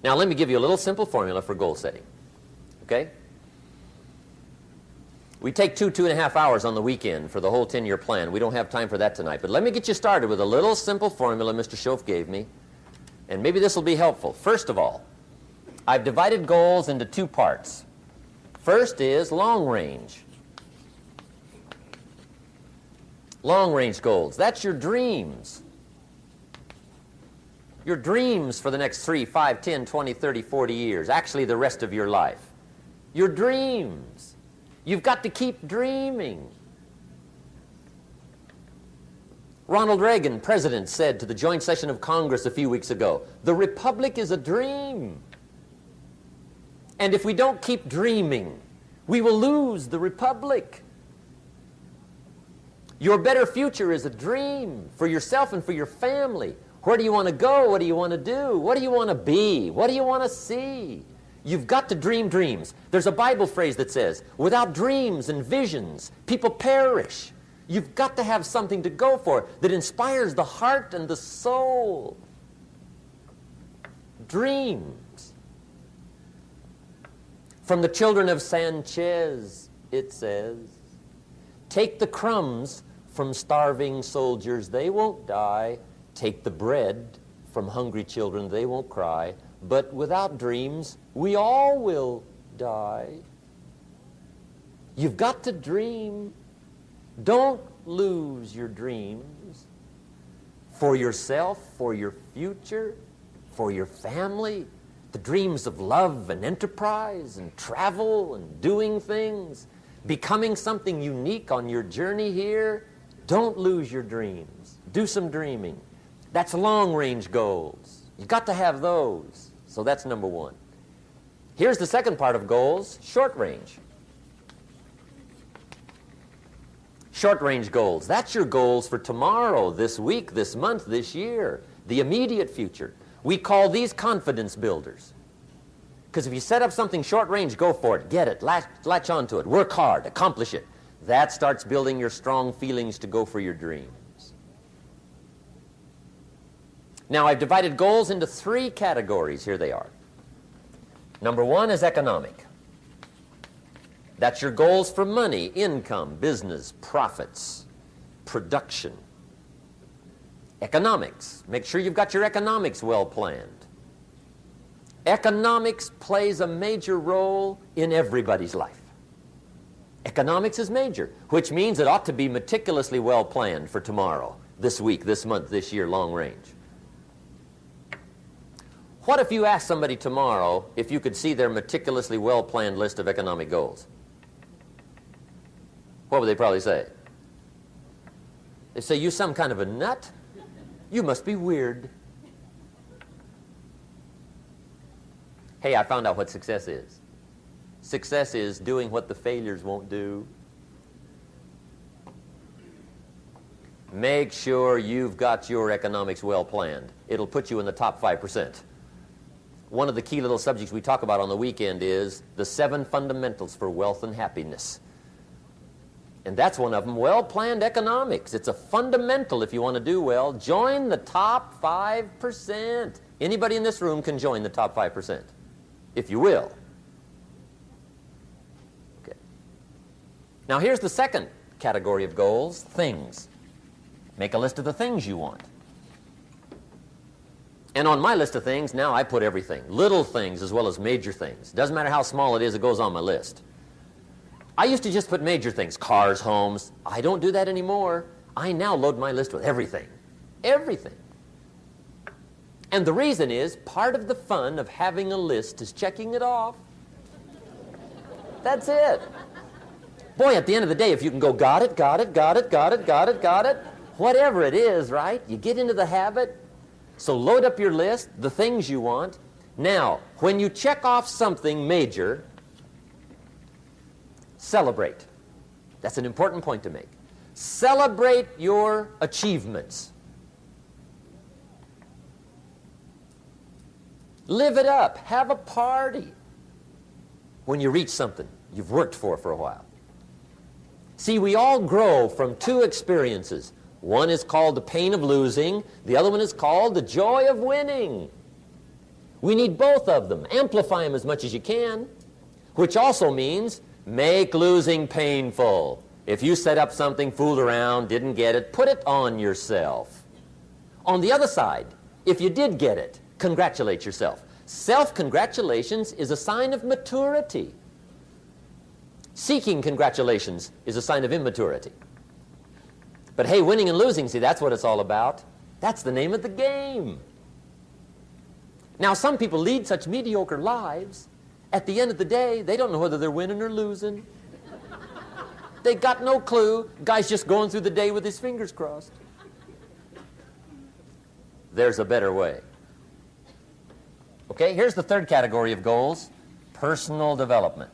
Now, let me give you a little simple formula for goal setting. Okay? We take 2.5 hours on the weekend for the whole 10-year plan. We don't have time for that tonight. But let me get you started with a little simple formula Mr. Schoaf gave me. And maybe this will be helpful. First of all, I've divided goals into two parts. First is long range. Long range goals. That's your dreams. Your dreams for the next 3, 5, 10, 20, 30, 40 years. Actually, the rest of your life. Your dreams. You've got to keep dreaming. Ronald Reagan, president, said to the joint session of Congress a few weeks ago, "The Republic is a dream. And if we don't keep dreaming, we will lose the Republic." Your better future is a dream for yourself and for your family. Where do you want to go? What do you want to do? What do you want to be? What do you want to see? You've got to dream dreams. There's a Bible phrase that says, without dreams and visions, people perish. You've got to have something to go for that inspires the heart and the soul. Dreams. From the children of Sanchez, it says, take the crumbs from starving soldiers, they won't die. Take the bread from hungry children, they won't cry. But without dreams, we all will die. You've got to dream. Don't lose your dreams for yourself, for your future, for your family. The dreams of love and enterprise and travel and doing things, becoming something unique on your journey here. Don't lose your dreams. Do some dreaming. That's long-range goals. You've got to have those. So that's number one. Here's the second part of goals, short range. Short-range goals. That's your goals for tomorrow, this week, this month, this year, the immediate future. We call these confidence builders. Because if you set up something short-range, go for it, get it, latch onto it, work hard, accomplish it. That starts building your strong feelings to go for your dreams. Now, I've divided goals into 3 categories. Here they are. Number 1 is economic. That's your goals for money, income, business, profits, production. Economics. Make sure you've got your economics well planned. Economics plays a major role in everybody's life. Economics is major, which means it ought to be meticulously well planned for tomorrow, this week, this month, this year, long range. What if you asked somebody tomorrow if you could see their meticulously well-planned list of economic goals? What would they probably say? They'd say, you some kind of a nut? You must be weird. Hey, I found out what success is. Success is doing what the failures won't do. Make sure you've got your economics well planned. It'll put you in the top 5%. One of the key little subjects we talk about on the weekend is the 7 fundamentals for wealth and happiness. And that's one of them, well-planned economics. It's a fundamental if you want to do well. Join the top 5%. Anybody in this room can join the top 5%, if you will. Okay. Now here's the second category of goals, things. Make a list of the things you want. And on my list of things, now I put everything. Little things as well as major things. Doesn't matter how small it is, it goes on my list. I used to just put major things, cars, homes. I don't do that anymore. I now load my list with everything. Everything. And the reason is, part of the fun of having a list is checking it off. That's it. Boy, at the end of the day, if you can go, got it, got it, got it, got it, got it, got it, whatever it is, right? You get into the habit. So load up your list, the things you want. Now, when you check off something major, celebrate. That's an important point to make. Celebrate your achievements. Live it up. Have a party when you reach something you've worked for a while. See, we all grow from 2 experiences. One is called the pain of losing. The other one is called the joy of winning. We need both of them. Amplify them as much as you can, which also means make losing painful. If you set up something, fooled around, didn't get it, put it on yourself. On the other side, if you did get it, congratulate yourself. Self-congratulations is a sign of maturity. Seeking congratulations is a sign of immaturity. But hey, winning and losing, see, that's what it's all about. That's the name of the game. Now, some people lead such mediocre lives, at the end of the day, they don't know whether they're winning or losing. They got no clue. Guy's just going through the day with his fingers crossed. There's a better way. Okay, here's the third category of goals, personal development.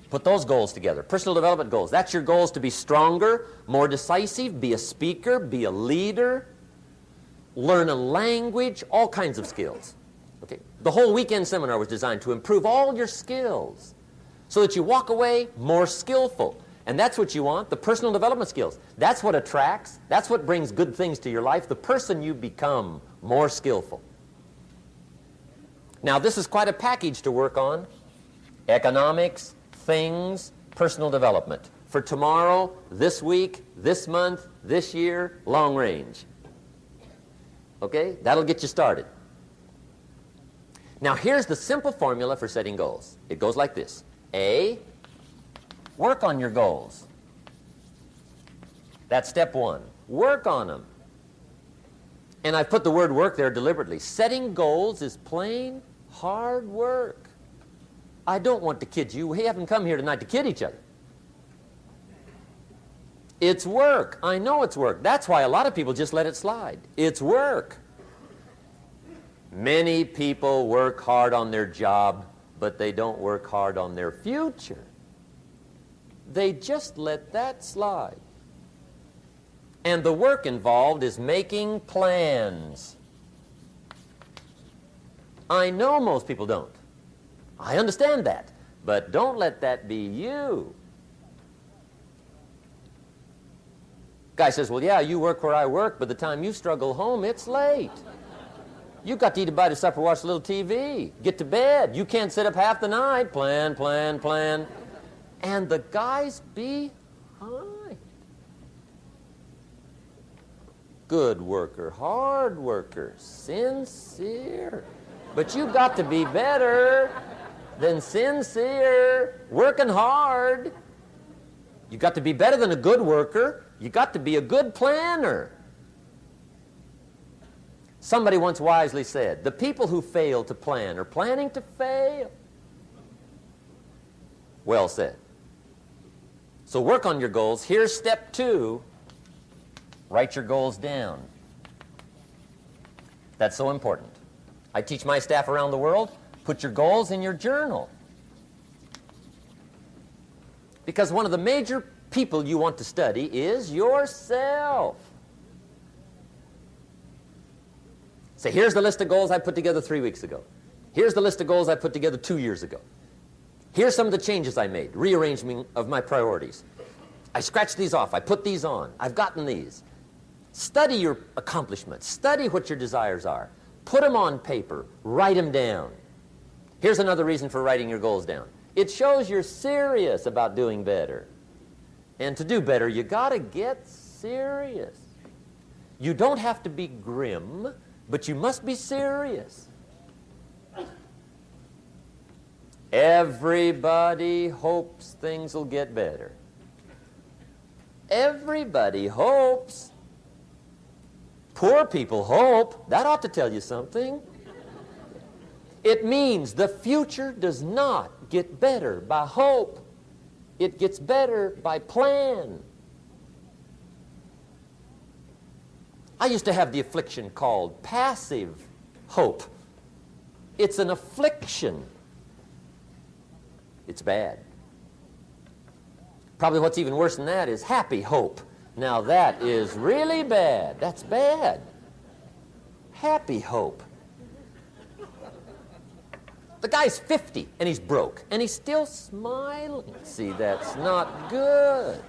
Put those goals together. Personal development goals. That's your goals to be stronger, more decisive, be a speaker, be a leader, learn a language, all kinds of skills. Okay? The whole weekend seminar was designed to improve all your skills so that you walk away more skillful. And that's what you want, the personal development skills. That's what attracts, that's what brings good things to your life, the person you become more skillful. Now, this is quite a package to work on. Economics, things, personal development. For tomorrow, this week, this month, this year, long range. Okay? That'll get you started. Now, here's the simple formula for setting goals. It goes like this. A, work on your goals. That's step one. Work on them. And I've put the word work there deliberately. Setting goals is plain hard work. I don't want to kid you. We haven't come here tonight to kid each other. It's work. I know it's work. That's why a lot of people just let it slide. It's work. Many people work hard on their job, but they don't work hard on their future. They just let that slide. And the work involved is making plans. I know most people don't. I understand that. But don't let that be you. Guy says, well, yeah, you work where I work, but the time you struggle home, it's late. You've got to eat a bite of supper, watch a little TV, get to bed. You can't sit up half the night. Plan, plan, plan. And the guy's behind. Good worker, hard worker, sincere. But you've got to be better than sincere, working hard. You've got to be better than a good worker. You've got to be a good planner. Somebody once wisely said, the people who fail to plan are planning to fail. Well said. So work on your goals. Here's step two. Write your goals down. That's so important. I teach my staff around the world, put your goals in your journal. Because one of the major people you want to study is yourself. Say, here's the list of goals I put together 3 weeks ago. Here's the list of goals I put together 2 years ago. Here's some of the changes I made, rearrangement of my priorities. I scratched these off. I put these on. I've gotten these. Study your accomplishments. Study what your desires are. Put them on paper. Write them down. Here's another reason for writing your goals down. It shows you're serious about doing better. And to do better, you got to get serious. You don't have to be grim, but you must be serious. Everybody hopes things will get better. Everybody hopes. Poor people hope. That ought to tell you something. It means the future does not get better by hope. It gets better by plan. I used to have the affliction called passive hope. It's an affliction. It's bad. Probably what's even worse than that is happy hope. Now that is really bad. That's bad. Happy hope. The guy's 50 and he's broke and he's still smiling. See, that's not good.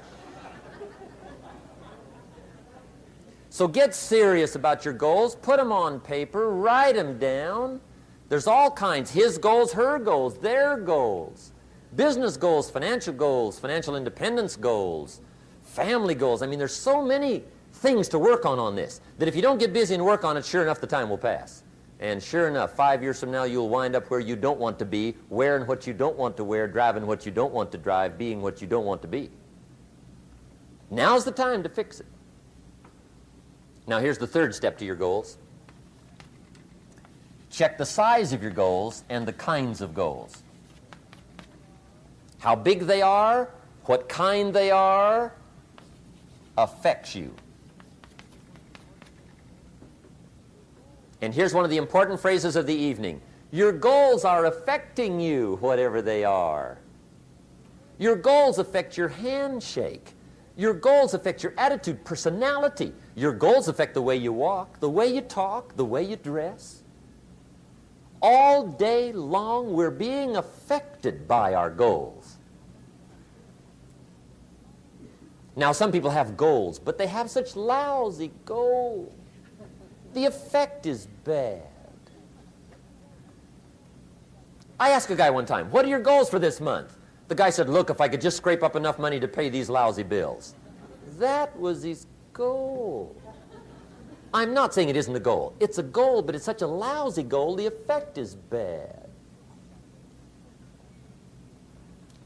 So get serious about your goals. Put them on paper. Write them down. There's all kinds. His goals, her goals, their goals. Business goals, financial independence goals, family goals. I mean, there's so many things to work on this that if you don't get busy and work on it, sure enough, the time will pass. And sure enough, 5 years from now, you'll wind up where you don't want to be, wearing what you don't want to wear, driving what you don't want to drive, being what you don't want to be. Now's the time to fix it. Now, here's the third step to your goals. Check the size of your goals and the kinds of goals. How big they are, what kind they are, affects you. And here's one of the important phrases of the evening. Your goals are affecting you, whatever they are. Your goals affect your handshake. Your goals affect your attitude, personality. Your goals affect the way you walk, the way you talk, the way you dress. All day long, we're being affected by our goals. Now, some people have goals, but they have such lousy goals. The effect is bad. I asked a guy one time, what are your goals for this month? The guy said, look, if I could just scrape up enough money to pay these lousy bills. That was his goal. I'm not saying it isn't a goal. It's a goal, but it's such a lousy goal, the effect is bad.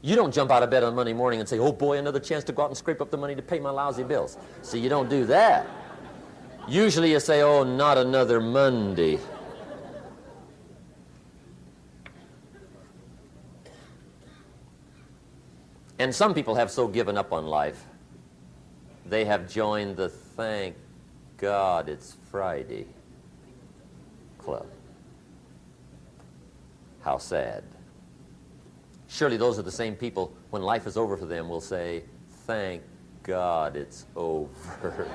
You don't jump out of bed on Monday morning and say, oh boy, another chance to go out and scrape up the money to pay my lousy bills. See, you don't do that. Usually you say, oh, not another Monday. And some people have so given up on life, they have joined the thank God it's Friday club. How sad. Surely those are the same people, when life is over for them, will say, thank God it's over.